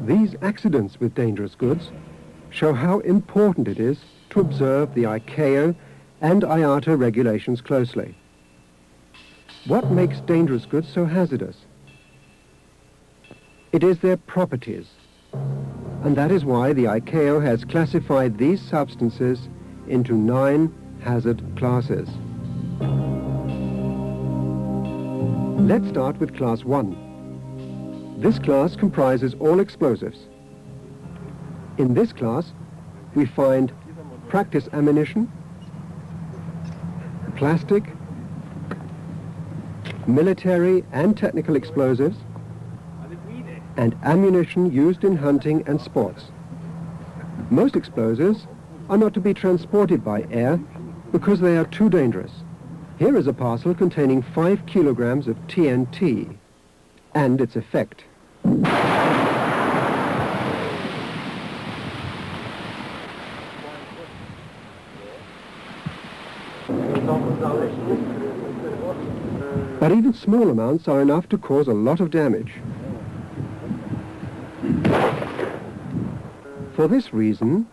These accidents with dangerous goods show how important it is to observe the ICAO and IATA regulations closely. What makes dangerous goods so hazardous? It is their properties, and that is why the ICAO has classified these substances into 9 hazard classes. Let's start with Class 1. This class comprises all explosives. In this class, we find practice ammunition, plastic, military and technical explosives, and ammunition used in hunting and sports. Most explosives are not to be transported by air because they are too dangerous. Here is a parcel containing 5 kilograms of TNT and its effect. But even small amounts are enough to cause a lot of damage. For this reason,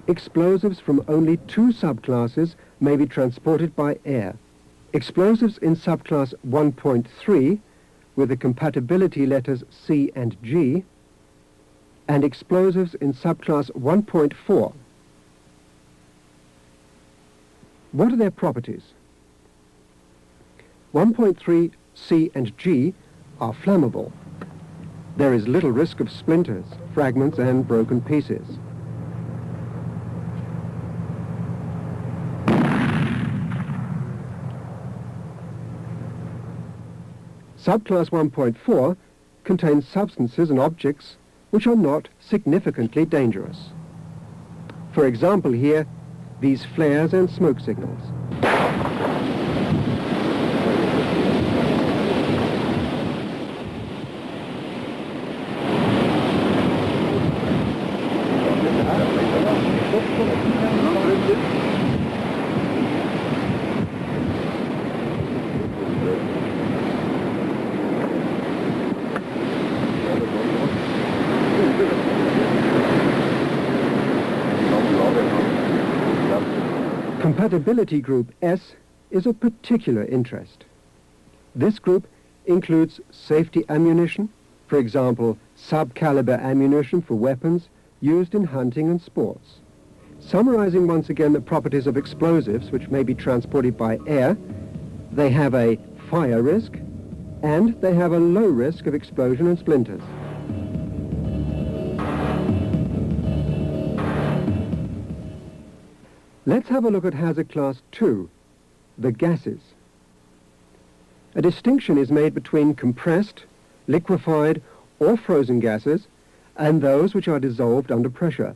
explosives from only 2 subclasses may be transported by air. Explosives in subclass 1.3 with the compatibility letters C and G, and explosives in subclass 1.4. What are their properties? 1.3 C and G are flammable. There is little risk of splinters, fragments and broken pieces. Subclass 1.4 contains substances and objects which are not significantly dangerous. For example here, these flares and smoke signals. Compatibility group S is of particular interest. This group includes safety ammunition, for example, sub-caliber ammunition for weapons used in hunting and sports. Summarizing once again the properties of explosives which may be transported by air, they have a fire risk and they have a low risk of explosion and splinters. Let's have a look at hazard class 2, the gases. A distinction is made between compressed, liquefied or frozen gases and those which are dissolved under pressure.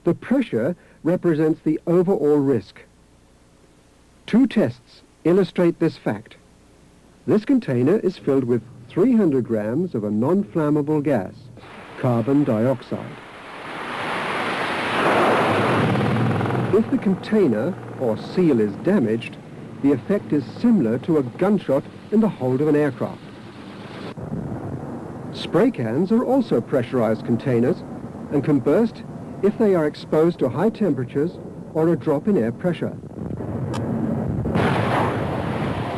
The pressure represents the overall risk. 2 tests illustrate this fact. This container is filled with 300 grams of a non-flammable gas, carbon dioxide. If the container or seal is damaged, the effect is similar to a gunshot in the hold of an aircraft. Spray cans are also pressurized containers and can burst if they are exposed to high temperatures or a drop in air pressure.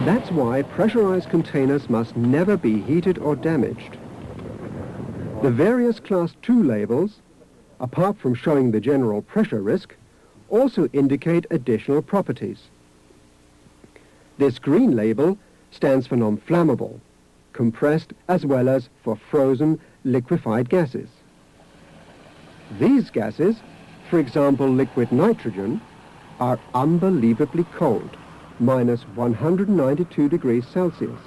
That's why pressurized containers must never be heated or damaged. The various Class 2 labels, apart from showing the general pressure risk, also indicate additional properties. This green label stands for non-flammable, compressed as well as for frozen liquefied gases. These gases, for example liquid nitrogen, are unbelievably cold, minus 192 degrees Celsius.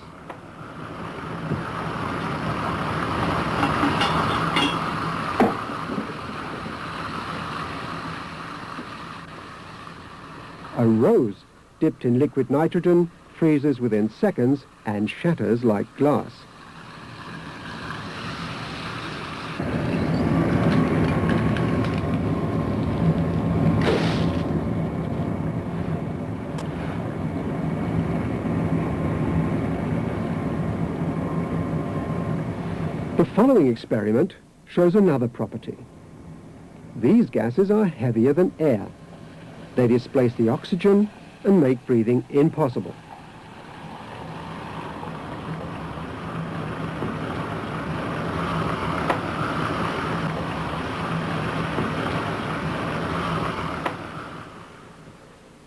A rose dipped in liquid nitrogen freezes within seconds and shatters like glass. The following experiment shows another property. These gases are heavier than air. They displace the oxygen and make breathing impossible.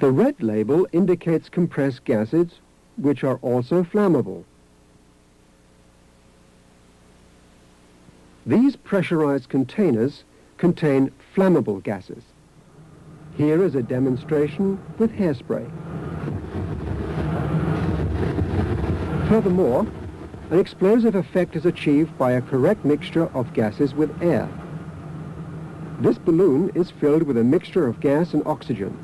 The red label indicates compressed gases, which are also flammable. These pressurized containers contain flammable gases. Here is a demonstration with hairspray. Furthermore, an explosive effect is achieved by a correct mixture of gases with air. This balloon is filled with a mixture of gas and oxygen.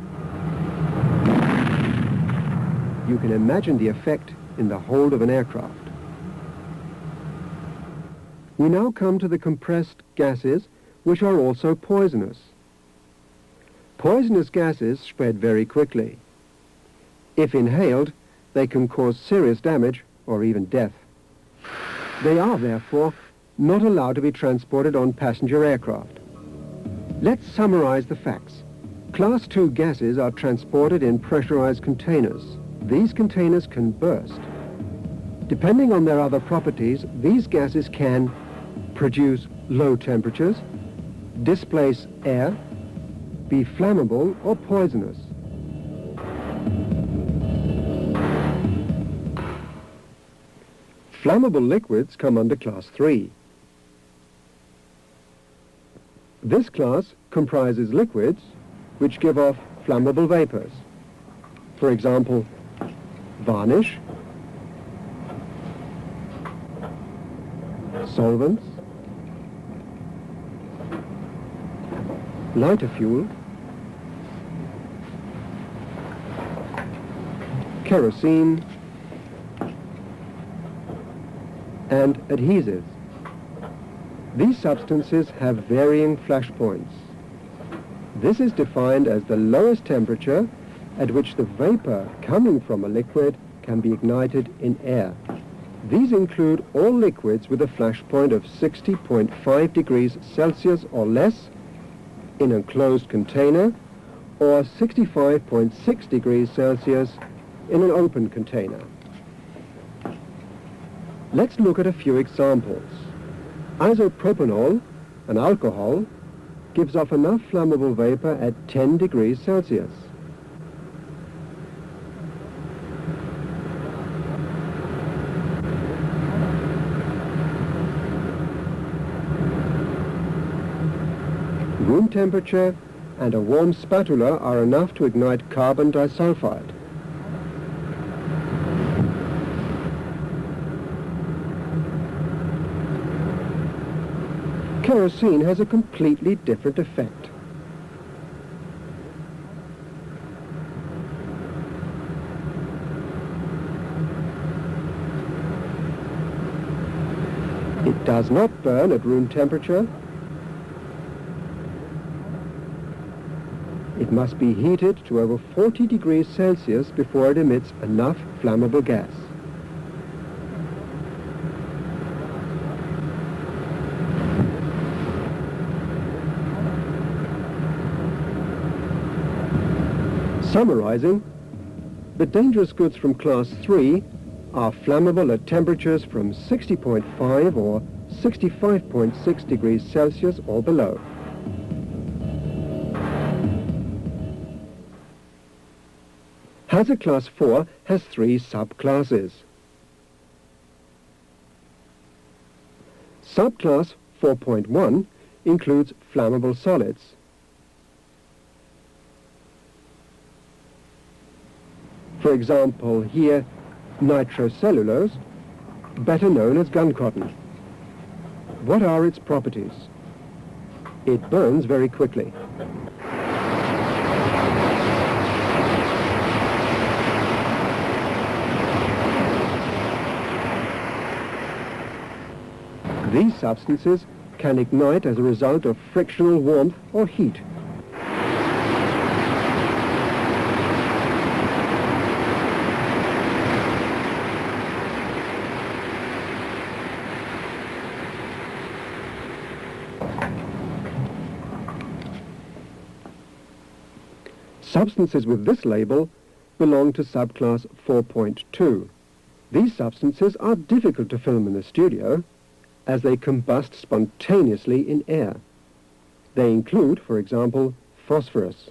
You can imagine the effect in the hold of an aircraft. We now come to the compressed gases, which are also poisonous. Poisonous gases spread very quickly. If inhaled, they can cause serious damage or even death. They are, therefore, not allowed to be transported on passenger aircraft. Let's summarize the facts. Class 2 gases are transported in pressurized containers. These containers can burst. Depending on their other properties, these gases can produce low temperatures, displace air, be flammable or poisonous. Flammable liquids come under Class 3. This class comprises liquids which give off flammable vapors. For example, varnish, solvents, lighter fuel, kerosene, and adhesives. These substances have varying flash points. This is defined as the lowest temperature at which the vapor coming from a liquid can be ignited in air. These include all liquids with a flash point of 60.5 degrees Celsius or less in a closed container, or 65.6 degrees Celsius in an open container. Let's look at a few examples. Isopropanol, an alcohol, gives off enough flammable vapor at 10 degrees Celsius. Room temperature and a warm spatula are enough to ignite carbon disulfide. Kerosene has a completely different effect. It does not burn at room temperature. It must be heated to over 40 degrees Celsius before it emits enough flammable gas. Summarizing, the dangerous goods from Class 3 are flammable at temperatures from 60.5 or 65.6 degrees Celsius or below. Hazard Class 4 has 3 subclasses. Subclass 4.1 includes flammable solids. For example, here, nitrocellulose, better known as gun cotton. What are its properties? It burns very quickly. These substances can ignite as a result of frictional warmth or heat. Substances with this label belong to subclass 4.2. These substances are difficult to film in the studio as they combust spontaneously in air. They include, for example, phosphorus.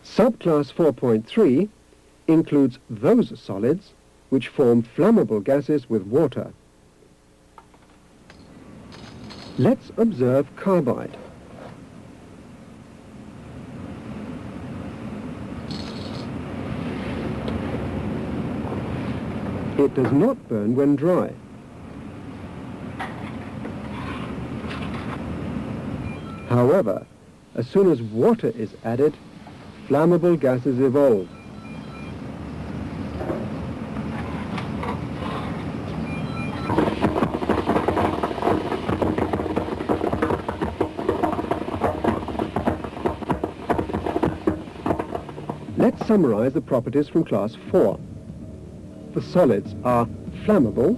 Subclass 4.3 includes those solids which form flammable gases with water. Let's observe carbide. It does not burn when dry. However, as soon as water is added, flammable gases evolve. Let's summarize the properties from class 4. The solids are flammable,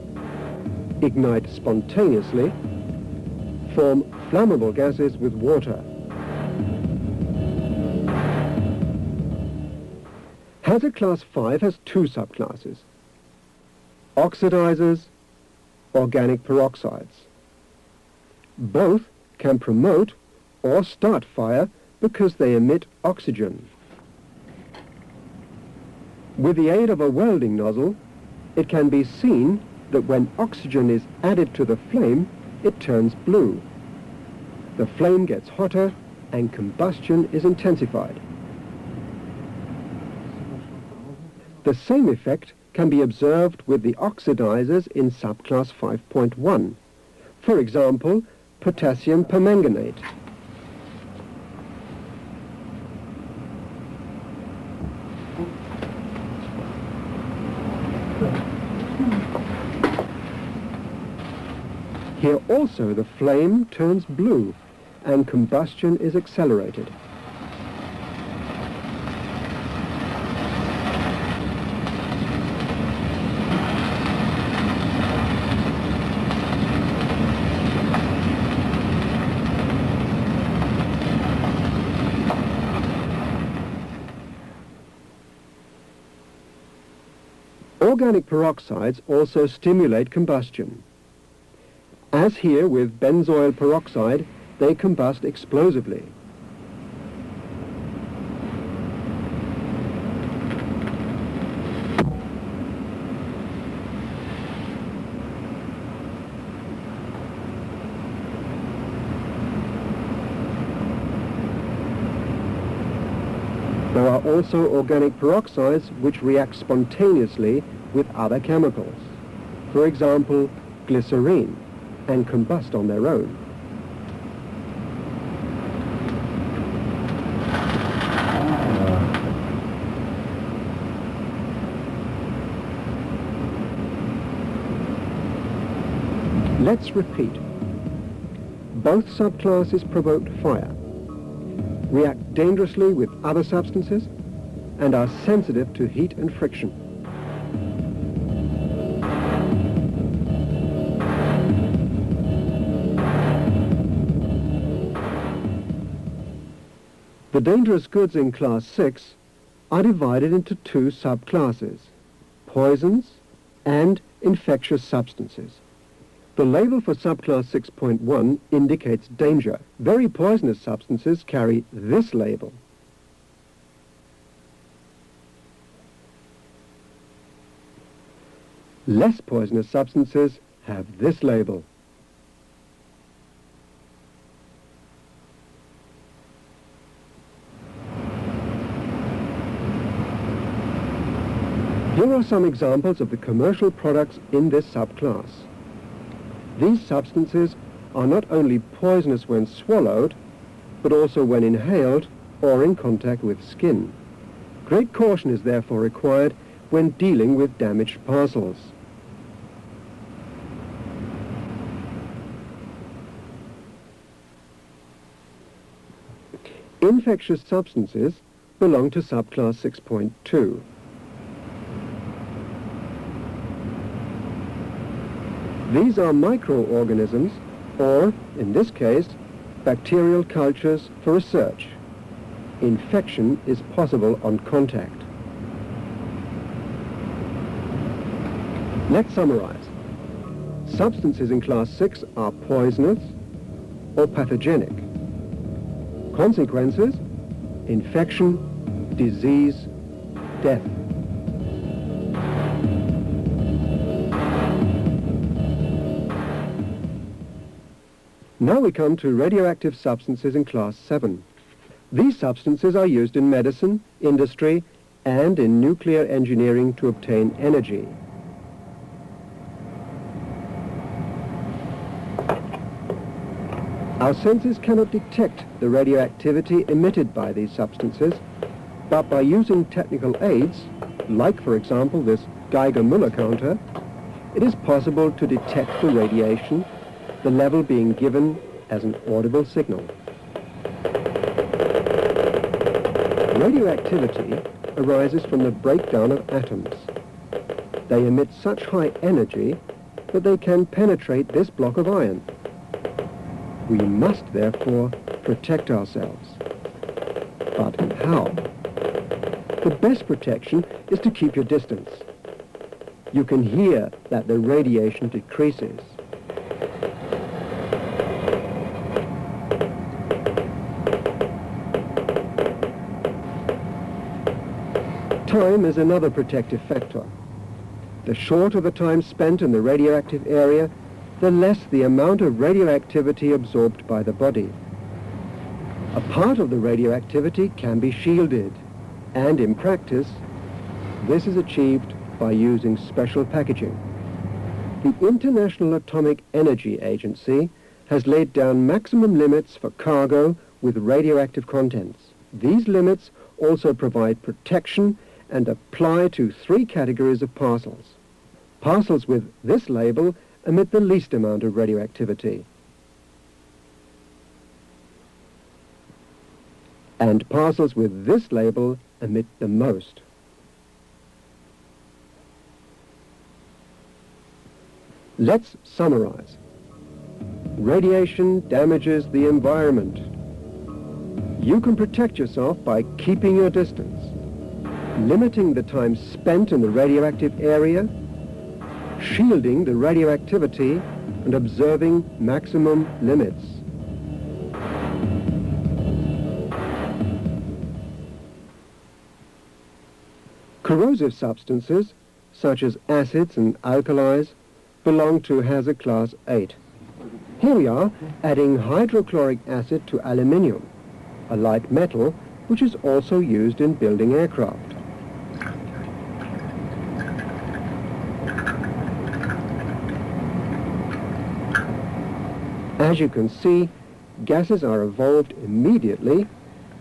ignite spontaneously, form flammable gases with water. Hazard class 5 has two subclasses: oxidizers, organic peroxides. Both can promote or start fire because they emit oxygen. With the aid of a welding nozzle, it can be seen that when oxygen is added to the flame, it turns blue. The flame gets hotter and combustion is intensified. The same effect can be observed with the oxidizers in subclass 5.1. For example, potassium permanganate. Here also the flame turns blue and combustion is accelerated. Organic peroxides also stimulate combustion. As here with benzoyl peroxide, they combust explosively. There are also organic peroxides which react spontaneously with other chemicals. For example, glycerine, and combust on their own. Let's repeat. Both subclasses promote fire, react dangerously with other substances, and are sensitive to heat and friction. The dangerous goods in class 6 are divided into two subclasses: poisons and infectious substances. The label for subclass 6.1 indicates danger. Very poisonous substances carry this label. Less poisonous substances have this label. Here are some examples of the commercial products in this subclass. These substances are not only poisonous when swallowed, but also when inhaled or in contact with skin. Great caution is therefore required when dealing with damaged parcels. Infectious substances belong to subclass 6.2. These are microorganisms, or, in this case, bacterial cultures for research. Infection is possible on contact. Let's summarize. Substances in class 6 are poisonous or pathogenic. Consequences: infection, disease, death. Now we come to radioactive substances in class 7. These substances are used in medicine, industry, and in nuclear engineering to obtain energy. Our senses cannot detect the radioactivity emitted by these substances, but by using technical aids, like for example this Geiger-Müller counter, it is possible to detect the radiation, the level being given as an audible signal. Radioactivity arises from the breakdown of atoms. They emit such high energy that they can penetrate this block of iron. We must therefore protect ourselves. But how? The best protection is to keep your distance. You can hear that the radiation decreases. Time is another protective factor. The shorter the time spent in the radioactive area, the less the amount of radioactivity absorbed by the body. A part of the radioactivity can be shielded, and in practice, this is achieved by using special packaging. The International Atomic Energy Agency has laid down maximum limits for cargo with radioactive contents. These limits also provide protection and apply to 3 categories of parcels. Parcels with this label emit the least amount of radioactivity, and parcels with this label emit the most. Let's summarize. Radiation damages the environment. You can protect yourself by keeping your distance, limiting the time spent in the radioactive area, shielding the radioactivity, and observing maximum limits. Corrosive substances, such as acids and alkalis, belong to hazard class 8. Here we are adding hydrochloric acid to aluminium, a light metal which is also used in building aircraft. As you can see, gases are evolved immediately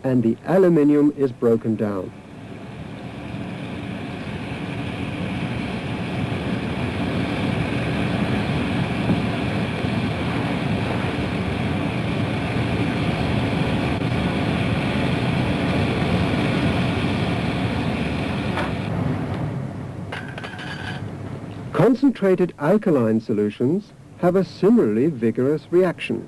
and the aluminium is broken down. Concentrated alkaline solutions have a similarly vigorous reaction.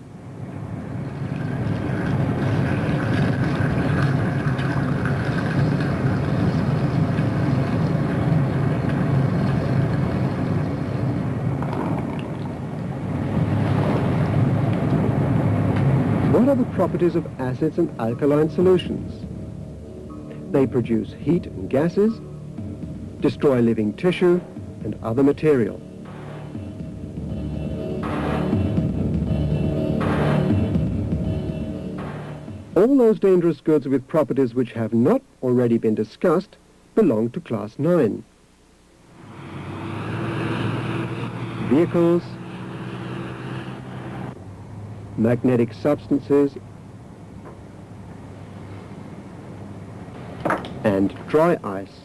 What are the properties of acids and alkaline solutions? They produce heat and gases, destroy living tissue and other material. All those dangerous goods with properties which have not already been discussed belong to class 9. Vehicles, magnetic substances, and dry ice.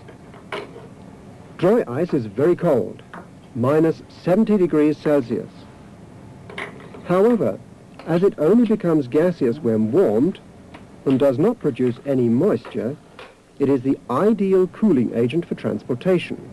Dry ice is very cold, minus 70 degrees Celsius. However, as it only becomes gaseous when warmed and does not produce any moisture, it is the ideal cooling agent for transportation.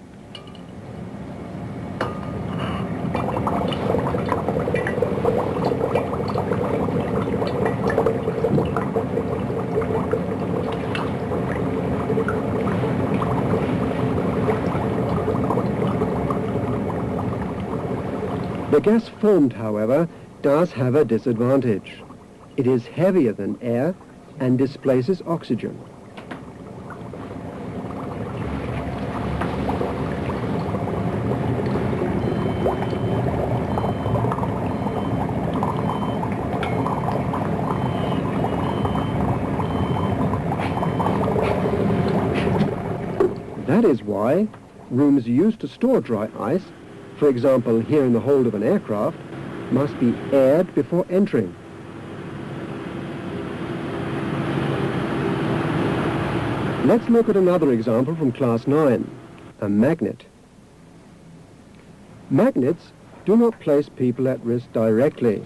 The gas formed, however, does have a disadvantage. It is heavier than air and displaces oxygen. That is why rooms used to store dry ice, for example here in the hold of an aircraft, must be aired before entering. Let's look at another example from Class 9, a magnet. Magnets do not place people at risk directly,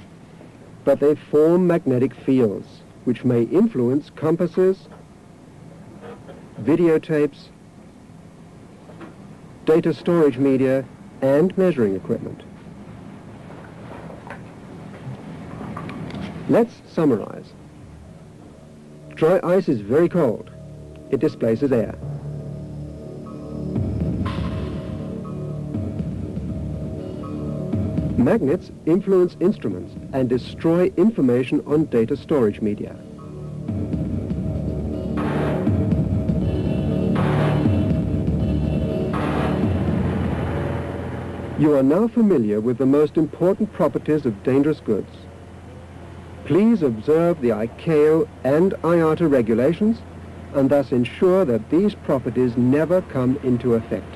but they form magnetic fields which may influence compasses, videotapes, data storage media, and measuring equipment. Let's summarize. Dry ice is very cold. It displaces air. Magnets influence instruments and destroy information on data storage media. You are now familiar with the most important properties of dangerous goods. Please observe the ICAO and IATA regulations and thus ensure that these properties never come into effect.